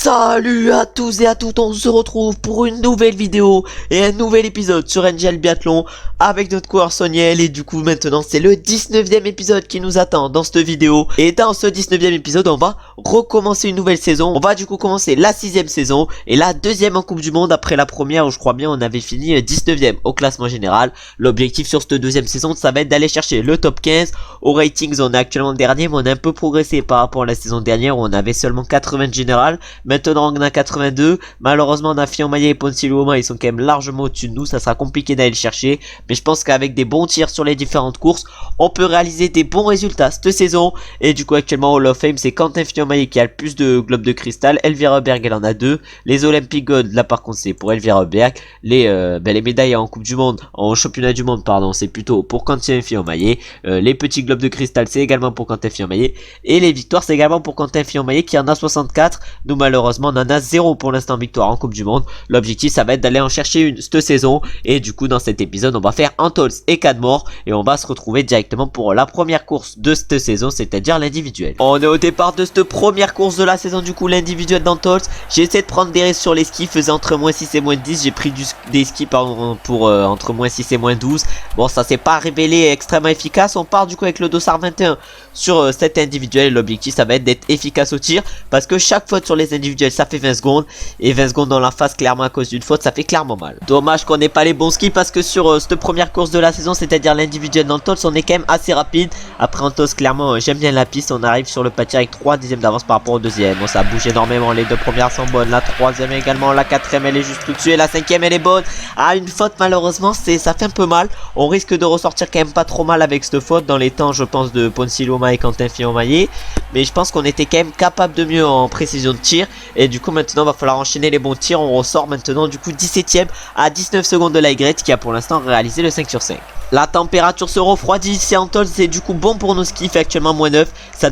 Salut à tous et à toutes, on se retrouve pour une nouvelle vidéo et un nouvel épisode sur NGL Biathlon avec notre coureur Soniel. Et du coup maintenant c'est le 19e épisode qui nous attend dans cette vidéo. Et dans ce 19e épisode on va recommencer une nouvelle saison. On va du coup commencer la 6e saison et la 2e en Coupe du Monde après la première où je crois bien on avait fini 19e au classement général. L'objectif sur cette 2e saison ça va être d'aller chercher le top 15. Au ratings on est actuellement dernier mais on a un peu progressé par rapport à la saison dernière où on avait seulement 80 général. Maintenant on a 82, malheureusement on a Fillon-Maillet et Ponsiluoma, ils sont quand même largement au-dessus de nous, ça sera compliqué d'aller le chercher, mais je pense qu'avec des bons tirs sur les différentes courses, on peut réaliser des bons résultats cette saison. Et du coup actuellement Hall of Fame c'est Quentin Fillon-Maillet qui a le plus de globes de cristal, Elvira Berg elle en a 2, les Olympic Gold là par contre c'est pour Elvira Berg, les médailles en Coupe du Monde, en Championnat du Monde pardon, c'est plutôt pour Quentin Fillon-Maillet, les petits globes de cristal c'est également pour Quentin Fillon-Maillet, et les victoires c'est également pour Quentin Fillon-Maillet qui en a 64, nous malheureusement on en a 0 pour l'instant victoire en Coupe du Monde. L'objectif ça va être d'aller en chercher une cette saison. Et du coup dans cet épisode on va faire Antols et Cadmore et on va se retrouver directement pour la première course de cette saison, c'est-à-dire l'individuel. On est au départ de cette première course de la saison, du coup l'individuel d'Antols. J'ai essayé de prendre des risques sur les skis, faisait entre moins 6 et moins 10. J'ai pris des skis pour entre moins 6 et moins 12. Bon ça s'est pas révélé extrêmement efficace. On part du coup avec le dossard 21 sur cet individuel. L'objectif ça va être d'être efficace au tir parce que chaque faute sur les individuels ça fait 20 secondes et 20 secondes dans la face clairement à cause d'une faute ça fait clairement mal. Dommage qu'on n'ait pas les bons skis parce que sur cette première course de la saison, c'est-à-dire l'individuel d'Antols, on est quand même assez rapide. Après Antols clairement j'aime bien la piste, on arrive sur le pâtir avec 3 dixièmes d'avance par rapport au deuxième. Bon ça bouge énormément, les deux premières sont bonnes, la troisième également, la quatrième elle est juste au-dessus et la cinquième elle est bonne. Ah une faute malheureusement ça fait un peu mal, on risque de ressortir quand même pas trop mal avec cette faute dans les temps je pense de Ponsiluoma et Quentin Fillon-Maillet, mais je pense qu'on était quand même capable de mieux en précision de tir. Et du coup maintenant va falloir enchaîner les bons tirs. On ressort maintenant du coup 17ème à 19 secondes de la Y qui a pour l'instant réalisé le 5 sur 5. La température se refroidit ici à Antols, c'est du coup bon pour nos skis, il fait actuellement moins 9. Ça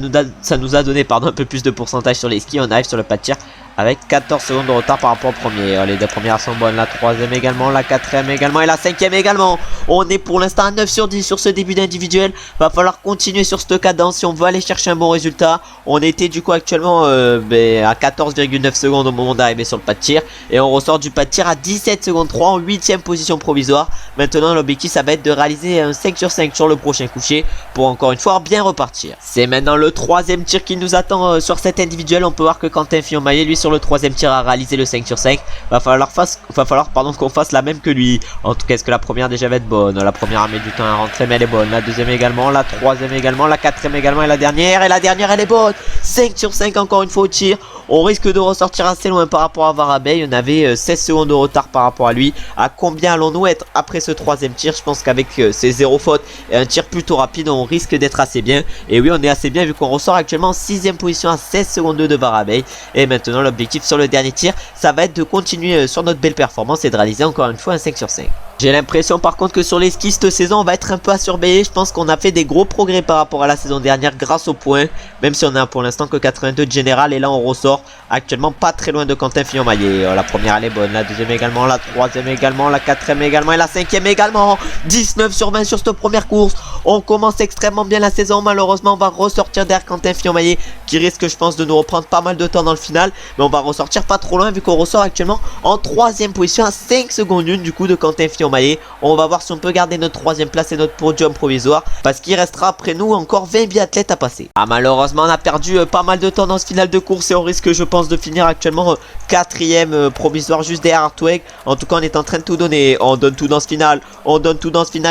nous a donné un peu plus de pourcentage sur les skis. On arrive sur le pas de tir avec 14 secondes de retard par rapport au premier. Les deux premières sont bonnes, la troisième également, la quatrième également et la cinquième également. On est pour l'instant à 9 sur 10 sur ce début d'individuel. Va falloir continuer sur cette cadence si on veut aller chercher un bon résultat. On était du coup actuellement à 14,9 secondes au moment d'arriver sur le pas de tir. Et on ressort du pas de tir à 17 secondes 3 en 8ème position provisoire. Maintenant l'objectif ça va être de réaliser un 5 sur 5 sur le prochain coucher pour encore une fois bien repartir. C'est maintenant le troisième tir qui nous attend sur cet individuel. On peut voir que Quentin Fillon-Maillet lui sur le troisième tir a réalisé le 5 sur 5. Va falloir qu'on fasse la même que lui. En tout cas est-ce que la première déjà va être bonne? La première a mis du temps à rentrer mais elle est bonne. La deuxième également, la troisième également, la quatrième également et la dernière elle est bonne. 5 sur 5 encore une fois au tir. On risque de ressortir assez loin par rapport à Varabey. On avait 16 secondes de retard par rapport à lui. À combien allons-nous être après ce troisième tir? Je pense qu'avec ces 0 fautes et un tir plutôt rapide on risque d'être assez bien. Et oui on est assez bien vu qu'on ressort actuellement en 6ème position à 16 secondes 2 de Varabey. Et maintenant l'objectif sur le dernier tir ça va être de continuer sur notre belle performance et de réaliser encore une fois un 5 sur 5. J'ai l'impression par contre que sur les skis cette saison on va être un peu à surveiller. Je pense qu'on a fait des gros progrès par rapport à la saison dernière grâce aux points, même si on a pour l'instant que 82 de général. Et là on ressort actuellement pas très loin de Quentin Fillon-Maillet. La première elle est bonne, la deuxième également, la troisième également, la quatrième également et la cinquième également. 19 sur 20 sur cette première course. On commence extrêmement bien la saison. Malheureusement on va ressortir derrière Quentin Fillon-Maillet qui risque je pense de nous reprendre pas mal de temps dans le final, mais on va ressortir pas trop loin vu qu'on ressort actuellement en 3ème position à 5 secondes 1 du coup de Quentin Fillon-Maillet. On va voir si on peut garder notre 3ème place et notre podium provisoire parce qu'il restera après nous encore 20 biathlètes à passer. Ah malheureusement on a perdu pas mal de temps dans ce final de course et on risque je pense de finir actuellement 4ème provisoire juste derrière Hartweg. En tout cas on est en train de tout donner, on donne tout dans ce final,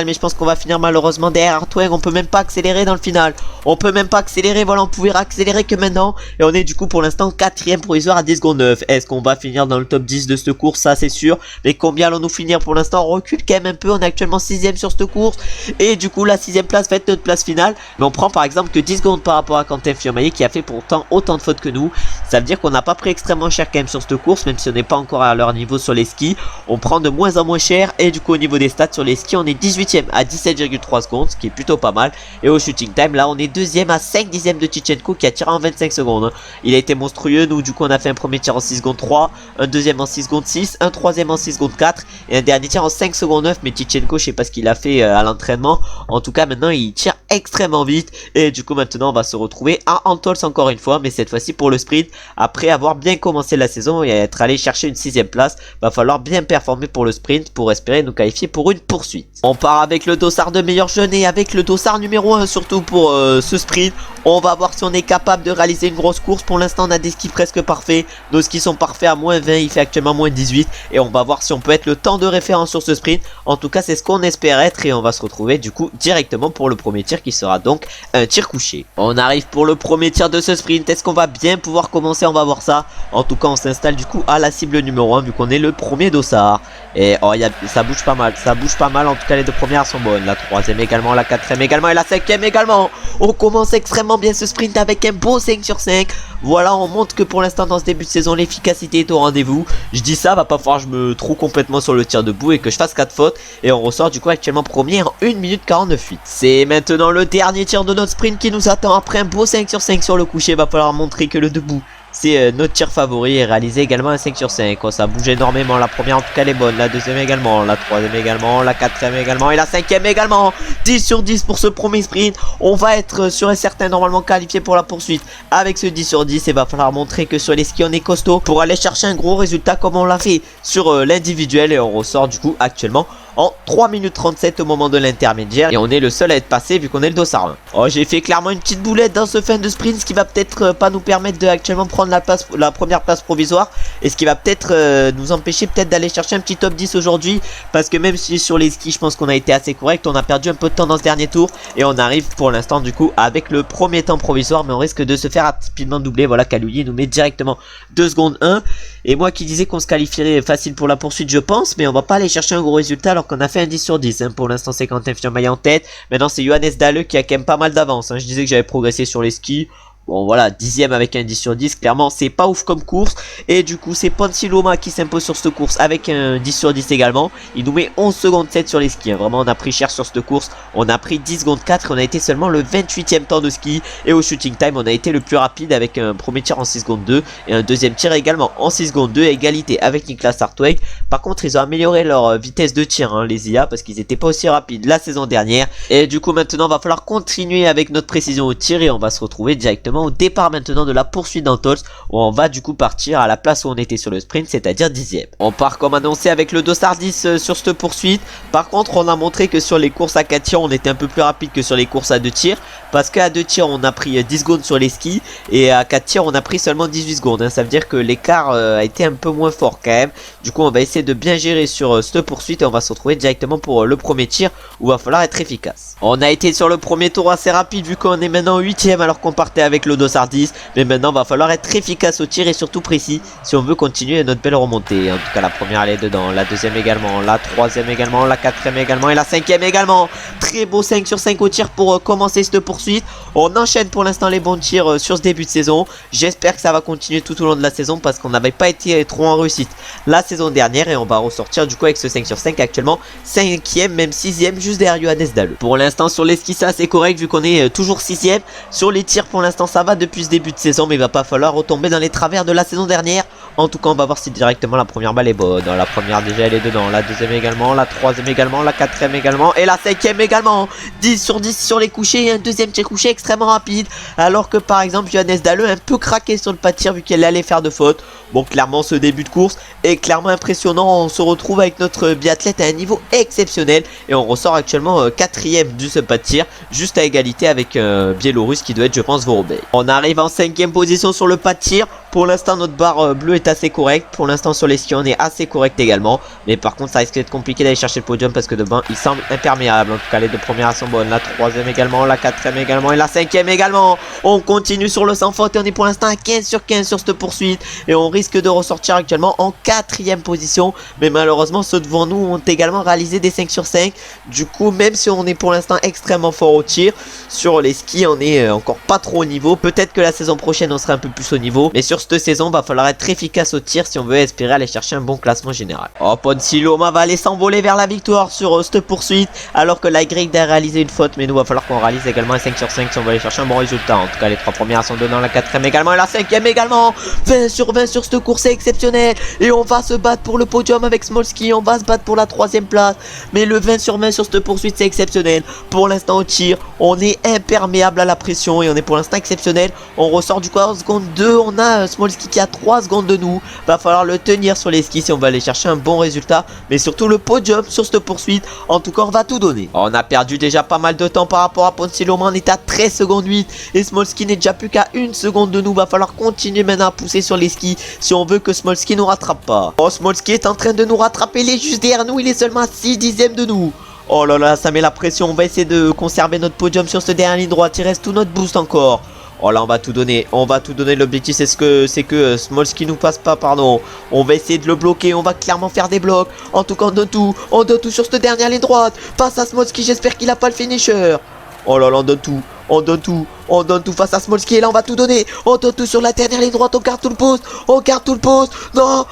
mais je pense qu'on va finir malheureusement derrière Hartweg. On peut même pas accélérer dans le final, voilà on pouvait accélérer que maintenant et on est du coup pour l'instant 4ème provisoire à 10 secondes 9. Est-ce qu'on va finir dans le top 10 de cette course? Ça c'est sûr, mais combien allons-nous finir? Pour l'instant on recule quand même un peu, on est actuellement 6ème sur cette course et du coup la 6ème place va être notre place finale, mais on prend par exemple que 10 secondes par rapport à Quentin Fillon-Maillet qui a fait pourtant autant de fautes que nous. Ça veut dire qu'on n'a pas pris extrêmement cher quand même sur cette course, même si on n'est pas encore à leur niveau sur les skis. On prend de moins en moins cher et du coup au niveau des stats sur les skis on est 18ème à 17,3 secondes, ce qui est plutôt pas mal. Et au shooting time là on est 2ème à 5 dixièmes de Tichenko qui a tiré en 25 secondes. Il a été monstrueux. Nous du coup on a fait un premier tir en 6 secondes 3, un deuxième en 6 secondes 6, un troisième en 6 secondes 4 et un dernier tir en 5 secondes 9. Mais Tichenko je sais pas ce qu'il a fait à l'entraînement. En tout cas maintenant il tire extrêmement vite. Et du coup maintenant on va se retrouver à Antols encore une fois, mais cette fois-ci pour le sprint. Après avoir bien commencé la saison et être allé chercher une 6ème place, va falloir bien performer pour le sprint pour espérer nous qualifier pour une poursuite. On part avec le dossard de meilleur jeune et avec le dossard numéro 1 surtout pour ce sprint. On va voir si on est capable de réaliser une grosse course. Pour l'instant on a des skis presque parfaits. Nos skis sont parfaits à moins 20, il fait actuellement moins 18. Et on va voir si on peut être le temps de référence sur ce sprint. En tout cas c'est ce qu'on espère être. Et on va se retrouver du coup directement pour le premier tir qui sera donc un tir couché. On arrive pour le premier tir de ce sprint. Est-ce qu'on va bien pouvoir commencer? On va voir ça. En tout cas on s'installe du coup à la cible numéro 1 vu qu'on est le premier dossard. Et oh, ça bouge pas mal, ça bouge pas mal. En tout cas les deux premières sont bonnes. La troisième également, la quatrième également et la cinquième également. On commence extrêmement bien ce sprint avec un beau 5 sur 5. Voilà, on montre que pour l'instant dans ce début de saison l'efficacité est au rendez-vous. Je dis ça, va pas falloir que je me trouve complètement sur le tir debout et que je fasse 4 fautes. Et on ressort du coup actuellement premier en 1 minute 49. C'est maintenant le dernier tir de notre sprint qui nous attend. Après un beau 5 sur 5 sur le coucher, va falloir montrer que le debout c'est notre tir favori et réaliser également un 5 sur 5. Oh, ça bouge énormément. La première en tout cas elle est bonne. La deuxième également. La troisième également. La quatrième également. Et la cinquième également. 10 sur 10 pour ce premier sprint. On va être sûr et certain normalement qualifié pour la poursuite avec ce 10 sur 10. Et va falloir montrer que sur les skis on est costaud pour aller chercher un gros résultat comme on l'a fait sur l'individuel. Et on ressort du coup actuellement en 3 minutes 37 au moment de l'intermédiaire. Et on est le seul à être passé vu qu'on est le dossard 1. Oh, j'ai fait clairement une petite boulette dans ce fin de sprint. Ce qui va peut-être pas nous permettre de actuellement prendre la première place provisoire. Et ce qui va peut-être nous empêcher peut-être d'aller chercher un petit top 10 aujourd'hui. Parce que même si sur les skis je pense qu'on a été assez correct, on a perdu un peu de temps dans ce dernier tour. Et on arrive pour l'instant du coup avec le premier temps provisoire. Mais on risque de se faire rapidement doubler. Voilà, Kaloulier nous met directement 2 secondes 1. Et moi qui disais qu'on se qualifierait facile pour la poursuite je pense. Mais on va pas aller chercher un gros résultat alors qu'on a fait un 10 sur 10 hein. Pour l'instant c'est Quentin Fillon-Maillet en tête. Maintenant c'est Johannes Dalle qui a quand même pas mal d'avance hein. Je disais que j'avais progressé sur les skis. Bon voilà, 10ème avec un 10 sur 10, clairement c'est pas ouf comme course. Et du coup c'est Ponsi Loma qui s'impose sur cette course avec un 10 sur 10 également. Il nous met 11 secondes 7 sur les skis hein. Vraiment on a pris cher sur cette course. On a pris 10 secondes 4 et on a été seulement le 28ème temps de ski. Et au shooting time on a été le plus rapide avec un premier tir en 6 secondes 2 et un deuxième tir également en 6 secondes 2 à égalité avec Niklas Hartweg. Par contre ils ont amélioré leur vitesse de tir hein, les IA, parce qu'ils étaient pas aussi rapides la saison dernière. Et du coup maintenant va falloir continuer avec notre précision au tir. Et on va se retrouver directement au départ maintenant de la poursuite d'Antols, où on va du coup partir à la place où on était sur le sprint, c'est-à-dire 10ème. On part comme annoncé avec le dossard 10 sur cette poursuite. Par contre on a montré que sur les courses à 4 tirs on était un peu plus rapide que sur les courses à 2 tirs, parce qu'à 2 tirs on a pris 10 secondes sur les skis et à 4 tirs on a pris seulement 18 secondes hein. Ça veut dire que l'écart a été un peu moins fort quand même. Du coup on va essayer de bien gérer sur cette poursuite et on va se retrouver directement pour le premier tir où il va falloir être efficace. On a été sur le premier tour assez rapide vu qu'on est maintenant 8ème alors qu'on partait avec le dossard 10, mais maintenant va falloir être efficace au tir et surtout précis si on veut continuer notre belle remontée. En tout cas la première elle est dedans, la deuxième également, la troisième également, la quatrième également et la cinquième également. Très beau 5 sur 5 au tir pour commencer cette poursuite. On enchaîne pour l'instant les bons tirs sur ce début de saison. J'espère que ça va continuer tout au long de la saison parce qu'on n'avait pas été trop en réussite la saison dernière. Et on va ressortir du coup avec ce 5 sur 5 actuellement 5ème, même 6ème juste derrière Johannes Dalle. Pour l'instant sur les skis ça c'est correct vu qu'on est toujours 6ème. Sur les tirs pour l'instant ça va depuis ce début de saison, mais il va pas falloir retomber dans les travers de la saison dernière. En tout cas on va voir si directement la première balle est bonne. La première déjà elle est dedans, la deuxième également, la troisième également, la quatrième également et la cinquième également. 10 sur 10 sur les couchers et un deuxième tir couché extrêmement rapide. Alors que par exemple Johannes Dalle un peu craqué sur le pas de tir vu qu'elle allait faire de fautes. Bon clairement ce début de course est clairement impressionnant. On se retrouve avec notre biathlète à un niveau exceptionnel. Et on ressort actuellement 4ème du pas de tir, juste à égalité avec Biélorusse qui doit être je pense Vorobey. On arrive en 5ème position sur le pas de tir. Pour l'instant notre barre bleue est assez correcte. Pour l'instant sur les skis on est assez correct également. Mais par contre ça risque d'être compliqué d'aller chercher le podium parce que devant il semble imperméable. En tout cas les deux premières sont bonnes. La troisième également, la quatrième également et la cinquième également. On continue sur le sans faute et on est pour l'instant à 15 sur 15 sur cette poursuite. Et on risque de ressortir actuellement en 4ème position. Mais malheureusement ceux devant nous ont également réalisé des 5 sur 5. Du coup même si on est pour l'instant extrêmement fort au tir, sur les skis on est encore pas trop au niveau. Peut-être que la saison prochaine on sera un peu plus au niveau. Mais sur cette saison, va falloir être efficace au tir si on veut espérer aller chercher un bon classement général. Oh, Poncy Loma va aller s'envoler vers la victoire sur cette poursuite, alors que la Y a réalisé une faute, mais nous va falloir qu'on réalise également un 5 sur 5 si on veut aller chercher un bon résultat. En tout cas, les 3 premières sont donnant, la 4ème également et la 5ème également. 20 sur 20 sur cette course, c'est exceptionnel. Et on va se battre pour le podium avec Smolski, on va se battre pour la 3ème place. Mais le 20 sur 20 sur cette poursuite, c'est exceptionnel. Pour l'instant au tir, on est imperméable à la pression et on est pour l'instant exceptionnel. On ressort du coup en seconde 2, on a Smolski qui a 3 secondes de nous. Va falloir le tenir sur les skis si on va aller chercher un bon résultat, mais surtout le podium sur cette poursuite. En tout cas, on va tout donner. On a perdu déjà pas mal de temps par rapport à Poncy Loma, on est à 13 secondes 8 et Smolski n'est déjà plus qu'à 1 seconde de nous. Va falloir continuer maintenant à pousser sur les skis si on veut que Smolski nous rattrape pas. Oh, Smolski est en train de nous rattraper, il est juste derrière nous, il est seulement à 6 dixièmes de nous. Oh là là, ça met la pression, on va essayer de conserver notre podium sur cette dernière ligne droite, il reste tout notre boost encore. Oh là, on va tout donner, l'objectif c'est que Smolski nous passe pas, pardon. On va essayer de le bloquer, on va clairement faire des blocs. En tout cas, on donne tout sur cette dernière ligne droite. Passe à Smolski, j'espère qu'il a pas le finisher. Oh là là, on donne tout face à Smolski et là on va tout donner. On donne tout sur la dernière ligne droite, on garde tout le poste, non.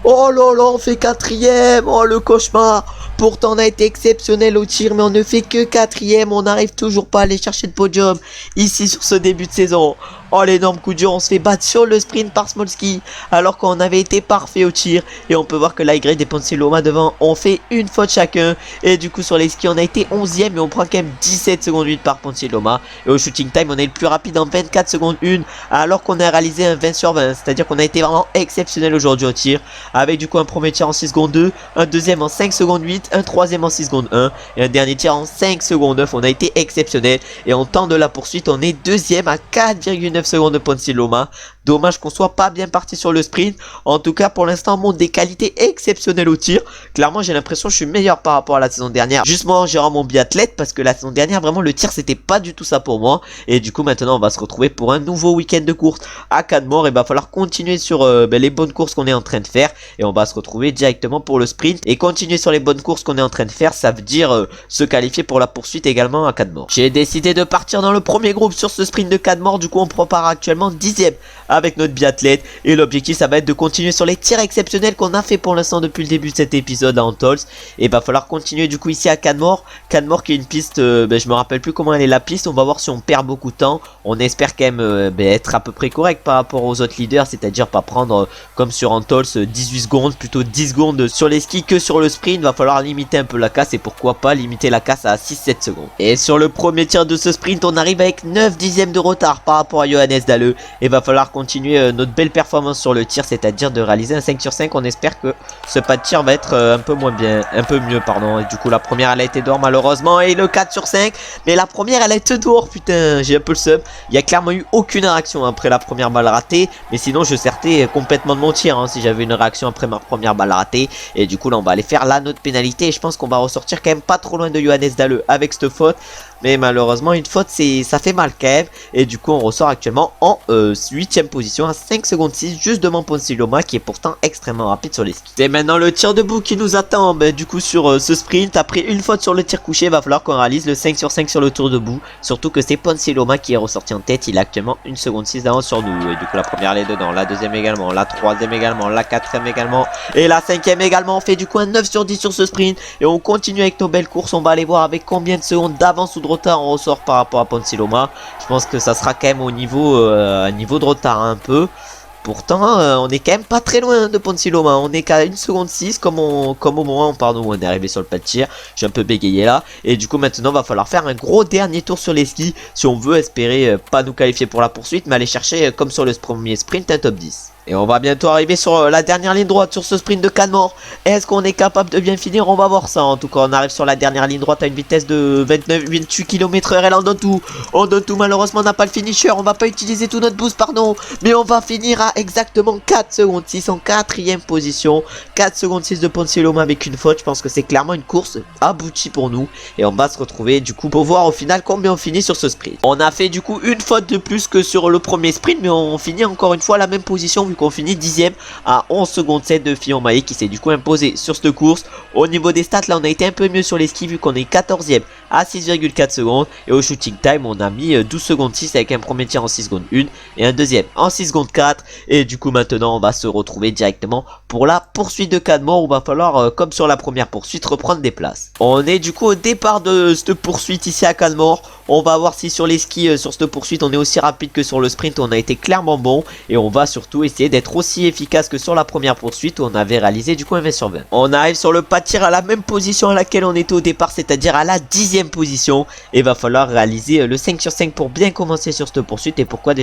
Oh là là, on fait 4ème, oh le cauchemar. Pourtant on a été exceptionnel au tir, mais on ne fait que 4ème, on n'arrive toujours pas à aller chercher le podium ici sur ce début de saison. Oh, l'énorme coup dur, on se fait battre sur le sprint par Smolski alors qu'on avait été parfait au tir. Et on peut voir que la Y et Poncy Loma devant ont fait une faute chacun. Et du coup sur les skis on a été 11ème et on prend quand même 17 secondes 8 par Poncy Loma. Et au shooting time on est le plus rapide en 24 secondes 1 alors qu'on a réalisé un 20 sur 20. C'est à dire qu'on a été vraiment exceptionnel aujourd'hui au tir. Avec du coup un premier tir en 6 secondes 2, un deuxième en 5 secondes 8, un troisième en 6 secondes 1 et un dernier tir en 5 secondes 9. On a été exceptionnel. Et en temps de la poursuite on est deuxième à 4,9 secondes de Poncy Loma. Dommage qu'on soit pas bien parti sur le sprint. En tout cas pour l'instant on montre des qualités exceptionnelles au tir. Clairement j'ai l'impression que je suis meilleur par rapport à la saison dernière. Justement j'ai rendu mon biathlète parce que la saison dernière vraiment le tir c'était pas du tout ça pour moi. Et du coup maintenant on va se retrouver pour un nouveau week-end de course à Cadmore. Et va falloir continuer sur les bonnes courses qu'on est en train de faire. Et on va se retrouver directement pour le sprint. Et continuer sur les bonnes courses qu'on est en train de faire, ça veut dire se qualifier pour la poursuite également à Cadmore. J'ai décidé de partir dans le premier groupe sur ce sprint de Cadmore. Du coup on prépare actuellement 10ème avec notre biathlète. Et l'objectif ça va être de continuer sur les tirs exceptionnels qu'on a fait pour l'instant depuis le début de cet épisode à Antols. Et va falloir continuer du coup ici à Cadmore. Cadmore qui est une piste, je me rappelle plus comment elle est la piste. On va voir si on perd beaucoup de temps. On espère quand même être à peu près correct par rapport aux autres leaders. C'est-à-dire pas prendre comme sur Antols 18 secondes, plutôt 10 secondes sur les skis que sur le sprint. Va falloir limiter un peu la casse et pourquoi pas limiter la casse à 6-7 secondes. Et sur le premier tir de ce sprint on arrive avec 9 dixièmes de retard par rapport à Johannes Dalleux. Et va falloir continuer notre belle performance sur le tir, c'est-à-dire de réaliser un 5 sur 5. On espère que ce pas de tir va être un peu mieux pardon. Et du coup la première elle a été dehors malheureusement et le 4 sur 5. Mais la première elle a été dehors, putain j'ai un peu le seum. Il y a clairement eu aucune réaction après la première balle ratée. Mais sinon je sortais complètement de mon tir si j'avais une réaction après ma première balle ratée. Et du coup là on va aller faire la notre pénalité. Et je pense qu'on va ressortir quand même pas trop loin de Johannes Dalleux avec cette faute. Mais malheureusement une faute ça fait mal quand même. Et du coup on ressort actuellement en 8ème position à 5 secondes 6 juste devant Poncy Loma qui est pourtant extrêmement rapide sur les skis. C'est maintenant le tir debout qui nous attend du coup sur ce sprint. Après une faute sur le tir couché il va falloir qu'on réalise le 5 sur 5 sur le tour debout. Surtout que c'est Poncy Loma qui est ressorti en tête. Il a actuellement 1 seconde 6 d'avance sur nous. Et du coup la première elle est dedans, la deuxième également, la troisième également, la quatrième également et la cinquième également. On fait du coup un 9 sur 10 sur ce sprint. Et on continue avec nos belles courses. On va aller voir avec combien de secondes d'avance ou de retard on ressort par rapport à Poncy Loma. Je pense que ça sera quand même au niveau de retard un peu. Pourtant on est quand même pas très loin de Poncy Loma. On est qu'à 1 seconde 6 comme au moment pardon, où on est arrivé sur le pas de tir. J'ai un peu bégayé là. Et du coup maintenant va falloir faire un gros dernier tour sur les skis si on veut espérer pas nous qualifier pour la poursuite, mais aller chercher comme sur le premier sprint un top 10. Et on va bientôt arriver sur la dernière ligne droite sur ce sprint de Cadmore. Est-ce qu'on est capable de bien finir? On va voir ça. En tout cas on arrive sur la dernière ligne droite à une vitesse de 28 km/h. Et là on donne tout. On donne tout, malheureusement on n'a pas le finisher. On va pas utiliser tout notre boost pardon. Mais on va finir à exactement 4 secondes 6 en 4ème position. 4 secondes 6 de Poncy Loma avec une faute. Je pense que c'est clairement une course aboutie pour nous. Et on va se retrouver du coup pour voir au final combien on finit sur ce sprint. On a fait du coup une faute de plus que sur le premier sprint. Mais on finit encore une fois à la même position vu qu'on finit 10ème à 11 secondes 7 de Fillon Maillet qui s'est du coup imposé sur cette course. Au niveau des stats là on a été un peu mieux sur les skis vu qu'on est 14ème à 6,4 secondes. Et au shooting time, on a mis 12 secondes 6 avec un premier tir en 6 secondes 1 et un deuxième en 6 secondes 4. Et du coup, maintenant, on va se retrouver directement pour la poursuite de Cadmore. Il va falloir, comme sur la première poursuite, reprendre des places. On est du coup au départ de cette poursuite ici à Cadmore. On va voir si sur les skis, sur cette poursuite, on est aussi rapide que sur le sprint. On a été clairement bon. Et on va surtout essayer d'être aussi efficace que sur la première poursuite où on avait réalisé du coup un 20 sur 20. On arrive sur le pas de tir à la même position à laquelle on était au départ, c'est-à-dire à la 10e position. Et va falloir réaliser le 5 sur 5 pour bien commencer sur cette poursuite. Et pourquoi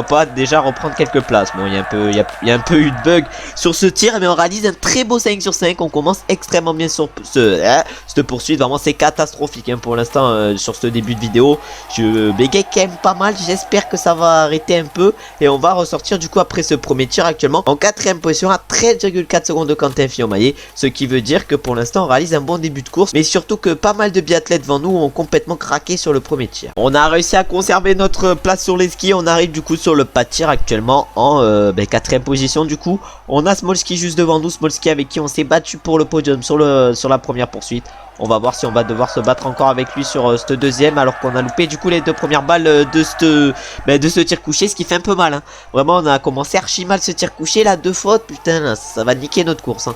pas déjà reprendre quelques places. Bon, il y a un peu eu de bug sur ce tir, mais on réalise un très beau 5 sur 5. On commence extrêmement bien sur cette poursuite. Vraiment, c'est catastrophique pour l'instant sur ce début de vidéo. Je bégaye quand même pas mal. J'espère que ça va arrêter un peu. Et on va ressortir du coup après ce premier tir actuellement en 4ème position à 13,4 secondes de Quentin Fillon-Maillet. Ce qui veut dire que pour l'instant, on réalise un bon début de course. Mais surtout que pas mal de biathlètes devant nous ont complètement craqué sur le premier tir. On a réussi à conserver notre place sur les skis. On arrive du coup sur le pas de tir actuellement en 4ème position. Du coup on a Smolski juste devant nous, Smolski avec qui on s'est battu pour le podium sur la première poursuite. On va voir si on va devoir se battre encore avec lui sur cette deuxième, alors qu'on a loupé du coup les deux premières balles de ce tir couché, ce qui fait un peu mal Vraiment on a commencé archi mal ce tir couché là, 2 fautes, putain là, ça va niquer notre course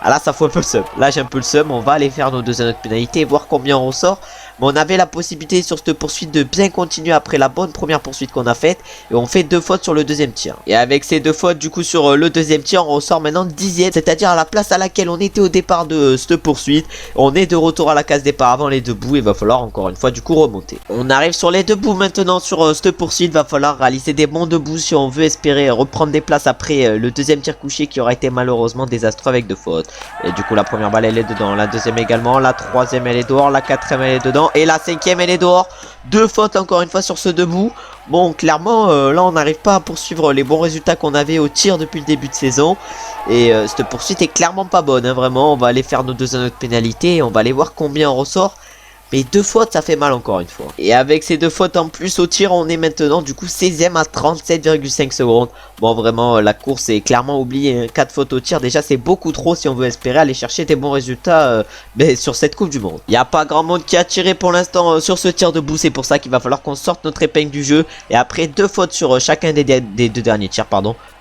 Ah là ça fout un peu le seum. Là j'ai un peu le seum. On va aller faire nos 2 anneaux de pénalité et voir combien on ressort. Mais on avait la possibilité sur cette poursuite de bien continuer après la bonne première poursuite qu'on a faite. Et on fait 2 fautes sur le deuxième tir. Et avec ces 2 fautes du coup sur le deuxième tir, on ressort maintenant 10ème. C'est-à-dire à la place à laquelle on était au départ de cette poursuite. On est de retour à la case départ avant les 2 bouts. Et va falloir encore une fois du coup remonter. On arrive sur les 2 bouts maintenant sur cette poursuite. Va falloir réaliser des bons 2 bouts si on veut espérer reprendre des places après le deuxième tir couché qui aura été malheureusement désastreux avec 2 fautes. Et du coup la première balle elle est dedans, la deuxième également, la troisième elle est dehors, la quatrième elle est dedans et la 5ème elle est dehors. 2 fautes encore une fois sur ce debout. Bon clairement là on n'arrive pas à poursuivre les bons résultats qu'on avait au tir depuis le début de saison. Et cette poursuite est clairement pas bonne vraiment. On va aller faire nos 2 anneaux de pénalité et on va aller voir combien on ressort. Mais 2 fautes ça fait mal encore une fois. Et avec ces 2 fautes en plus au tir, on est maintenant du coup 16ème à 37,5 secondes. Bon vraiment la course est clairement oubliée 4 fautes au tir déjà c'est beaucoup trop si on veut espérer aller chercher des bons résultats sur cette coupe du monde. Il n'y a pas grand monde qui a tiré pour l'instant sur ce tir debout. C'est pour ça qu'il va falloir qu'on sorte notre épingle du jeu. Et après 2 fautes sur chacun des 2 derniers tirs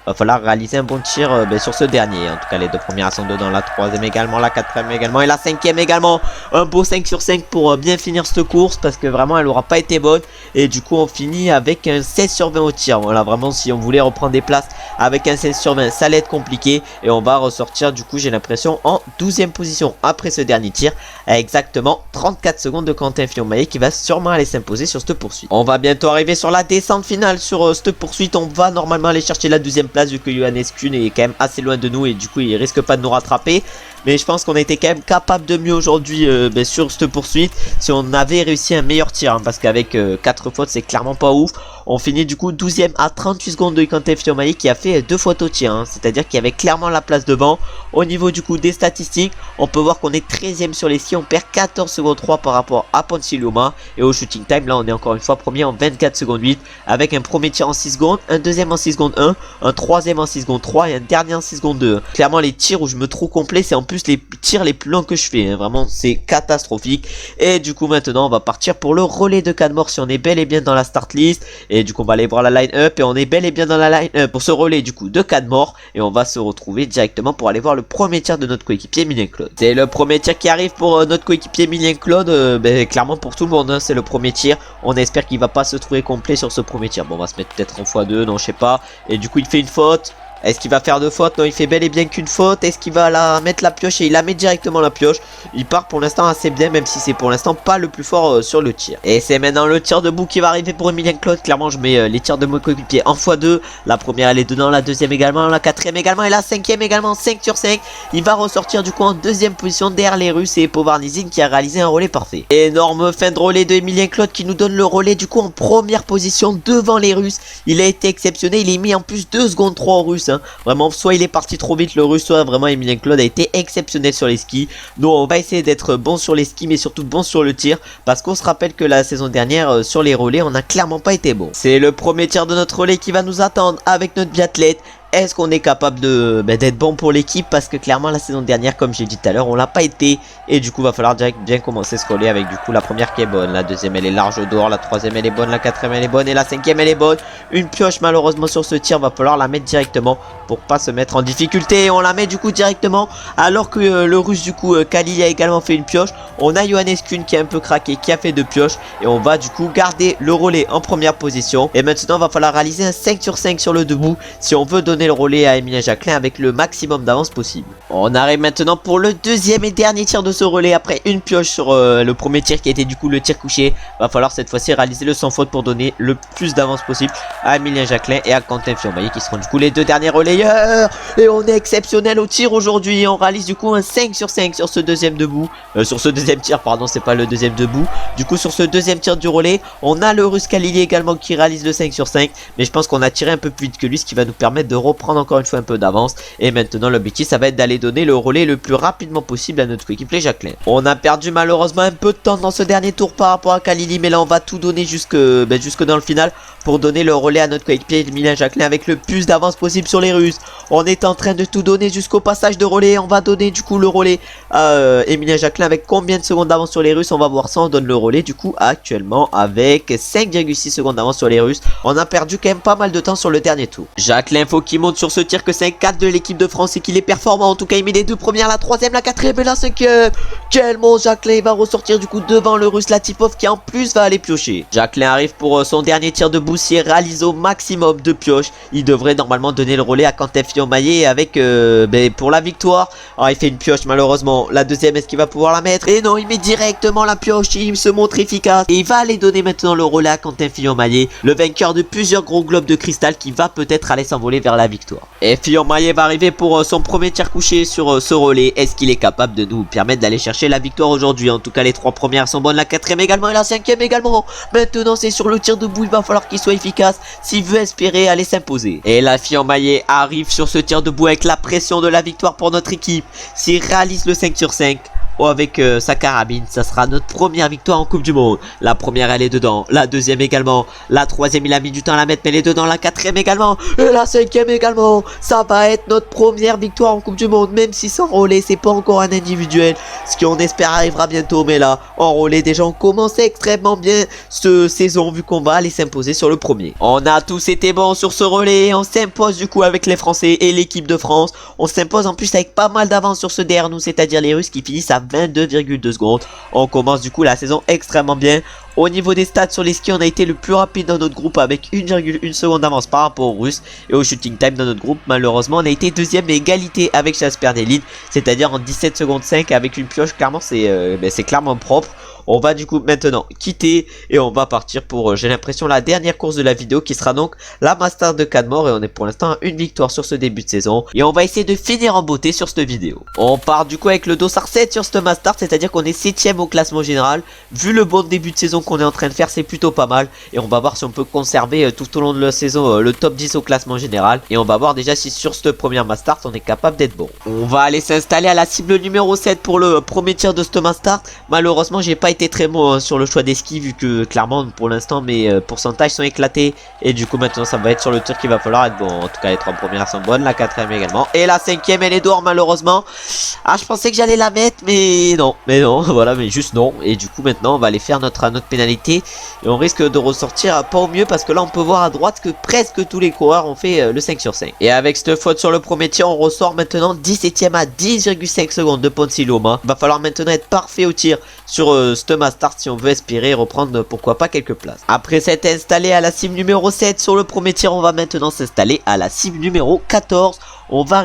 va falloir réaliser un bon tir sur ce dernier. En tout cas les 2 premières sont dedans, la 3ème également, la 4ème également et la 5ème également. Un beau 5 sur 5 pour bien finir cette course parce que vraiment elle aura pas été bonne. Et du coup on finit avec un 16 sur 20 au tir. Voilà vraiment si on voulait reprendre des places avec un 16 sur 20 ça allait être compliqué. Et on va ressortir du coup j'ai l'impression en 12ème position après ce dernier tir à exactement 34 secondes de Quentin Fillon-Maillet qui va sûrement aller s'imposer sur cette poursuite. On va bientôt arriver sur la descente finale sur cette poursuite. On va normalement aller chercher la 12ème place vu que Johannes Kuhn est quand même assez loin de nous et du coup il risque pas de nous rattraper. Mais je pense qu'on a été quand même capable de mieux aujourd'hui sur cette poursuite si on avait réussi un meilleur tir parce qu'avec 4 fautes c'est clairement pas ouf. On finit du coup 12ème à 38 secondes de Quentin Fillon-Maillet qui a fait 2 fautes au tir c'est-à-dire qu'il y avait clairement la place devant. Au niveau du coup des statistiques, on peut voir qu'on est 13ème sur les skis, on perd 14 secondes 3 par rapport à Poncilioma. Et au shooting time là on est encore une fois premier en 24 secondes 8 avec un premier tir en 6 secondes, un deuxième en 6 secondes 1, un troisième en 6 secondes 3 et un dernier en 6 secondes 2. Clairement les tirs où je me trouve complet c'est en plus les tirs les plus longs que je fais vraiment c'est catastrophique. Et du coup maintenant on va partir pour le relais de Cadmore si on est bel et bien dans la start list. Et du coup on va aller voir la line up et on est bel et bien dans la line up pour ce relais du coup de Cadmore. Et on va se retrouver directement pour aller voir le premier tir de notre coéquipier Emilien Claude. C'est le premier tir qui arrive pour notre coéquipier Emilien Claude, clairement pour tout le monde c'est le premier tir. On espère qu'il va pas se trouver complet sur ce premier tir. Bon on va se mettre peut-être en x2, non je sais pas. Et du coup il fait une faute. Est-ce qu'il va faire 2 fautes? Non, il fait bel et bien qu'une faute. Est-ce qu'il va la mettre la pioche? Et il la met directement la pioche. Il part pour l'instant assez bien, même si c'est pour l'instant pas le plus fort sur le tir. Et c'est maintenant le tir debout qui va arriver pour Emilien Claude. Clairement, je mets les tirs de mon coéquipier en x2. La première, elle est dedans, la deuxième également, la quatrième également et la 5ème également, 5 sur 5. Il va ressortir du coup en 2ème position derrière les Russes et Povarnizin qui a réalisé un relais parfait. Énorme fin de relais de Emilien Claude qui nous donne le relais du coup en première position devant les Russes. Il a été exceptionnel, il est mis en plus 2 secondes 3 aux Russes. Vraiment, soit il est parti trop vite le Russe, soit vraiment Emilien Claude a été exceptionnel sur les skis. Nous on va essayer d'être bon sur les skis mais surtout bon sur le tir parce qu'on se rappelle que la saison dernière sur les relais on n'a clairement pas été bon. C'est le premier tir de notre relais qui va nous attendre avec notre biathlète est-ce qu'on est capable de d'être bon pour l'équipe, parce que clairement la saison dernière, comme j'ai dit tout à l'heure, on l'a pas été, et du coup va falloir direct bien commencer ce relais avec du coup la première qui est bonne, la deuxième elle est large dehors, la troisième elle est bonne, la quatrième elle est bonne et la cinquième elle est bonne. Une pioche malheureusement sur ce tir, va falloir la mettre directement pour pas se mettre en difficulté, et on la met du coup directement alors que le russe du coup Khalil a également fait une pioche. On a Johannes Kuhn qui est un peu craqué, qui a fait 2 pioches, et on va du coup garder le relais en première position. Et maintenant va falloir réaliser un 5 sur 5 sur le debout si on veut donner le relais à Emilien Jacquelin avec le maximum d'avance possible. On arrive maintenant pour le deuxième et dernier tir de ce relais après une pioche sur le premier tir qui était du coup le tir couché. Va falloir cette fois-ci réaliser le sans faute pour donner le plus d'avance possible à Emilien Jacquelin et à Quentin Fillon-Maillet qui seront du coup les 2 derniers relayeurs. Et on est exceptionnel au tir aujourd'hui, on réalise du coup un 5 sur 5 sur ce deuxième debout, sur ce deuxième tir pardon, c'est pas le deuxième debout. Du coup sur ce deuxième tir du relais, on a le russe Khalili également qui réalise le 5 sur 5, mais je pense qu'on a tiré un peu plus vite que lui, ce qui va nous permettre de reprendre encore une fois un peu d'avance. Et maintenant l'objectif ça va être d'aller donner le relais le plus rapidement possible à notre coéquipier Jacquelin. On a perdu malheureusement un peu de temps dans ce dernier tour par rapport à Khalili, mais là on va tout donner jusque dans le final pour donner le relais à notre coéquipier Emilien Jacquelin avec le plus d'avance possible sur les Russes. On est en train de tout donner jusqu'au passage de relais. On va donner du coup le relais à Emilien Jacquelin avec combien de secondes d'avance sur les Russes? On va voir ça. On donne le relais du coup actuellement avec 5,6 secondes d'avance sur les Russes. On a perdu quand même pas mal de temps sur le dernier tour. Jacquelin, faut qu'il monte sur ce tir que c'est un 4 de l'équipe de France et qu'il est performant. En tout cas il met les 2 premières, la troisième, la quatrième et la cinquième. Quel monstre Jacquelin, il va ressortir du coup devant le russe Latifov qui en plus va aller piocher. Jacquelin arrive pour son dernier tir de boussier, réalise au maximum de pioches. Il devrait normalement donner le relais à Quentin Fillon-Maillet avec pour la victoire. Alors il fait une pioche malheureusement, la deuxième est-ce qu'il va pouvoir la mettre? Et non, il met directement la pioche, il se montre efficace et il va aller donner maintenant le relais à Quentin Fillon-Maillet, le vainqueur de plusieurs gros globes de cristal qui va peut-être aller s'envoler vers la victoire. Et Fillon-Maillet va arriver pour son premier tir couché sur ce relais. Est-ce qu'il est capable de nous permettre d'aller chercher la victoire aujourd'hui? En tout cas les 3 premières sont bonnes, la quatrième également et la cinquième également. Maintenant c'est sur le tir debout, il va falloir qu'il soit efficace s'il veut espérer aller s'imposer. Et la Fillon-Maillet arrive sur ce tir debout avec la pression de la victoire pour notre équipe. S'il réalise le 5 sur 5 avec sa carabine, ça sera notre première victoire en Coupe du Monde. La première elle est dedans, la deuxième également, la troisième il a mis du temps à la mettre mais elle est dedans, la quatrième également et la cinquième également. Ça va être notre première victoire en Coupe du Monde, même si sans relais c'est pas encore un individuel, ce qu'on espère arrivera bientôt. Mais là en relais déjà on commence extrêmement bien cette saison vu qu'on va aller s'imposer sur le premier. On a tous été bons sur ce relais, on s'impose du coup avec les Français et l'équipe de France. On s'impose en plus avec pas mal d'avance sur ce derrière nous, c'est à dire les Russes qui finissent à 22,2 secondes. On commence du coup la saison extrêmement bien. Au niveau des stats sur les skis, on a été le plus rapide dans notre groupe avec 1,1 seconde d'avance par rapport aux Russes. Et au shooting time dans notre groupe, malheureusement, on a été deuxième mais égalité avec Jasper Nelid, c'est-à-dire en 17 secondes 5 avec une pioche. Clairement, c'est clairement propre. On va du coup maintenant quitter et on va partir pour, j'ai l'impression, la dernière course de la vidéo qui sera donc la Mastart de Canmore. Et on est pour l'instant à une victoire sur ce début de saison. Et on va essayer de finir en beauté sur cette vidéo. On part du coup avec le dossard 7 sur cette Mastart, c'est-à-dire qu'on est 7ème au classement général. Vu le bon début de saison qu'on est en train de faire, c'est plutôt pas mal. Et on va voir si on peut conserver tout au long de la saison le top 10 au classement général. Et on va voir déjà si sur cette première Mastart on est capable d'être bon. On va aller s'installer à la cible numéro 7 pour le premier tir de cette Mastart. Malheureusement j'ai pas été très bon sur le choix des skis vu que clairement pour l'instant mes pourcentages sont éclatés. Et du coup maintenant ça va être sur le tir qu'il va falloir être bon. En tout cas les 3 premières sont bonnes, la 4ème également. Et la 5ème elle est dehors malheureusement. Ah, je pensais que j'allais la mettre mais non voilà, mais juste non. Et du coup maintenant on va aller faire notre pénalité et on risque de ressortir pas au mieux parce que là on peut voir à droite que presque tous les coureurs ont fait le 5 sur 5. Et avec cette faute sur le premier tir on ressort maintenant 17ème à 10,5 secondes de Ponce Loma. Va falloir maintenant être parfait au tir sur cette Mastart si on veut espérer reprendre pourquoi pas quelques places. Après s'être installé à la cible numéro 7 sur le premier tir, on va maintenant s'installer à la cible numéro 14. On va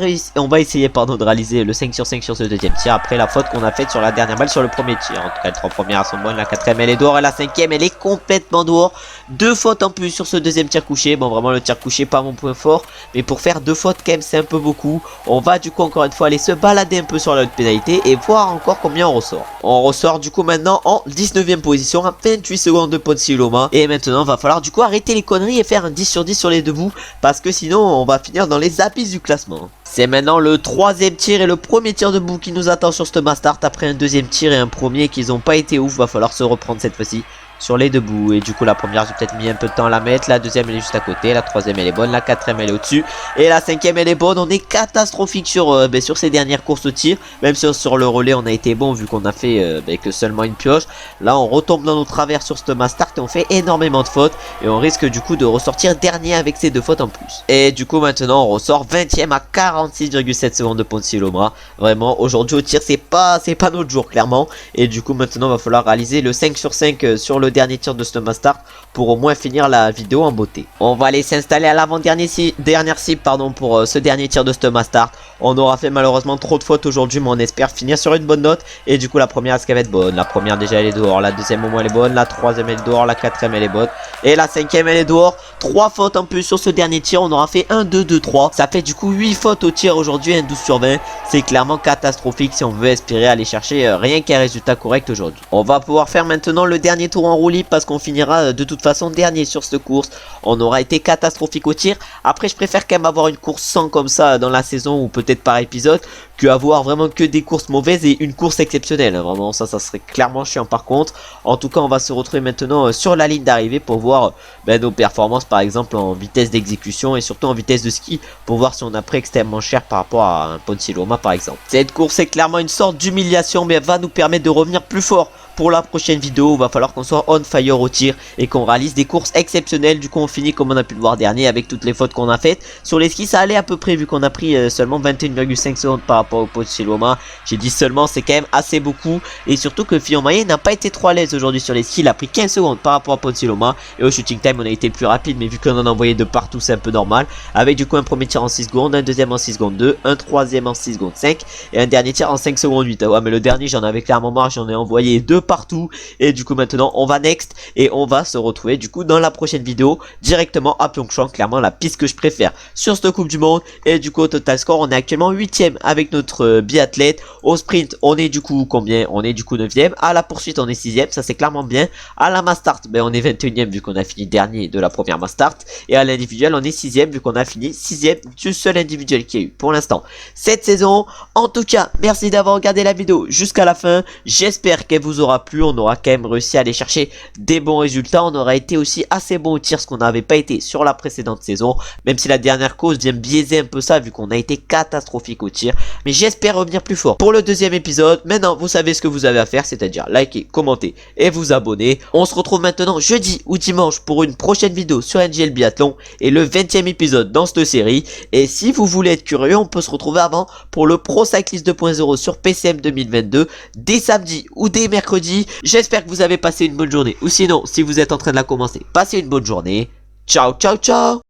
essayer de réaliser le 5 sur 5 sur ce deuxième tir après la faute qu'on a faite sur la dernière balle sur le premier tir. En tout cas les 3 premières sont bonnes, la 4ème elle est dehors et la 5ème elle est complètement dehors. 2 fautes en plus sur ce deuxième tir couché. Bon, vraiment le tir couché pas mon point fort, mais pour faire 2 fautes quand même c'est un peu beaucoup. On va du coup encore une fois aller se balader un peu sur la pénalité et voir encore combien on ressort. On ressort du coup maintenant en 19ème position à 28 secondes de Ponce Loma. Et maintenant va falloir du coup arrêter les conneries et faire un 10 sur 10 sur les debout parce que sinon on va finir dans les abysses du classement. C'est maintenant le 3ème tir et le premier tir debout qui nous attend sur cette Mastart après un deuxième tir et un premier qui n'ont pas été ouf. Va falloir se reprendre cette fois-ci sur les deux bouts. Et du coup la première j'ai peut-être mis un peu de temps à la mettre, la deuxième elle est juste à côté, la troisième elle est bonne, la quatrième elle est au-dessus et la cinquième elle est bonne. On est catastrophique sur, sur ces dernières courses au tir, même si sur le relais on a été bon vu qu'on a fait que seulement une pioche. Là on retombe dans nos travers sur ce mass start et on fait énormément de fautes et on risque du coup de ressortir dernier avec ces 2 fautes en plus. Et du coup maintenant on ressort 20ème à 46,7 secondes de Ponzi Loma. Vraiment aujourd'hui au tir c'est pas notre jour clairement. Et du coup maintenant va falloir réaliser le 5 sur 5 sur le dernier tir de ce mass start pour au moins finir la vidéo en beauté. On va aller s'installer à l'avant-dernière cible pour ce dernier tir de ce mass start. On aura fait malheureusement trop de fautes aujourd'hui, mais on espère finir sur une bonne note. Et du coup la première est-ce qu'elle va être bonne? La première déjà elle est dehors, la deuxième au moins elle est bonne, la troisième elle est dehors, la quatrième elle est bonne et la cinquième elle est dehors. 3 fautes en plus sur ce dernier tir. On aura fait 1, 2, 2, 3. Ça fait du coup 8 fautes au tir aujourd'hui, un 12 sur 20. C'est clairement catastrophique si on veut espérer aller chercher rien qu'un résultat correct aujourd'hui. On va pouvoir faire maintenant le dernier tour en roue libre parce qu'on finira de toute façon dernier sur cette course. On aura été catastrophique au tir. Après je préfère quand même avoir une course sans comme ça dans la saison ou peut-être par épisode que avoir vraiment que des courses mauvaises et une course exceptionnelle. Vraiment ça serait clairement chiant par contre. En tout cas on va se retrouver maintenant sur la ligne d'arrivée pour voir nos performances par exemple en vitesse d'exécution et surtout en vitesse de ski pour voir si on a pris extrêmement cher par rapport à un Ponzi Loma par exemple. Cette course est clairement une sorte d'humiliation mais elle va nous permettre de revenir plus fort. Pour la prochaine vidéo, il va falloir qu'on soit on fire au tir et qu'on réalise des courses exceptionnelles. Du coup, on finit comme on a pu le voir dernier avec toutes les fautes qu'on a faites. Sur les skis, ça allait à peu près vu qu'on a pris seulement 21,5 secondes par rapport au Ponzi Loma. J'ai dit seulement, c'est quand même assez beaucoup. Et surtout que Fillon Maillet n'a pas été trop à l'aise aujourd'hui sur les skis. Il a pris 15 secondes par rapport à Ponzi Loma. Et au shooting time, on a été plus rapide. Mais vu qu'on en a envoyé de partout, c'est un peu normal. Avec du coup un premier tir en 6 secondes, un deuxième en 6 secondes 2, un troisième en 6 secondes 5 et un dernier tir en 5 secondes 8. Ouais, mais le dernier, j'en avais clairement marre. J'en ai envoyé 2 partout. Et du coup maintenant on va next et on va se retrouver du coup dans la prochaine vidéo directement à Pyeongchang, clairement la piste que je préfère sur cette coupe du monde. Et du coup au total score on est actuellement 8ème avec notre biathlète. Au sprint on est du coup combien? On est du coup 9ème. À la poursuite on est 6ème, ça c'est clairement bien. À la mass start on est 21ème vu qu'on a fini dernier de la première mass start. Et à l'individuel on est 6ème vu qu'on a fini 6ème du seul individuel qu'il y a eu pour l'instant cette saison. En tout cas merci d'avoir regardé la vidéo jusqu'à la fin, j'espère qu'elle vous aura plu. On aura quand même réussi à aller chercher des bons résultats. On aura été aussi assez bon au tir, ce qu'on n'avait pas été sur la précédente saison, même si la dernière cause vient biaiser un peu ça vu qu'on a été catastrophique au tir. Mais j'espère revenir plus fort pour le deuxième épisode. Maintenant vous savez ce que vous avez à faire, c'est-à-dire liker, commenter et vous abonner. On se retrouve maintenant jeudi ou dimanche pour une prochaine vidéo sur NGL Biathlon et le 20ème épisode dans cette série. Et si vous voulez être curieux, on peut se retrouver avant pour le Pro Cyclist 2.0 sur PCM 2022 dès samedi ou dès mercredi. J'espère que vous avez passé une bonne journée. Ou sinon, si vous êtes en train de la commencer, passez une bonne journée. Ciao, ciao, ciao!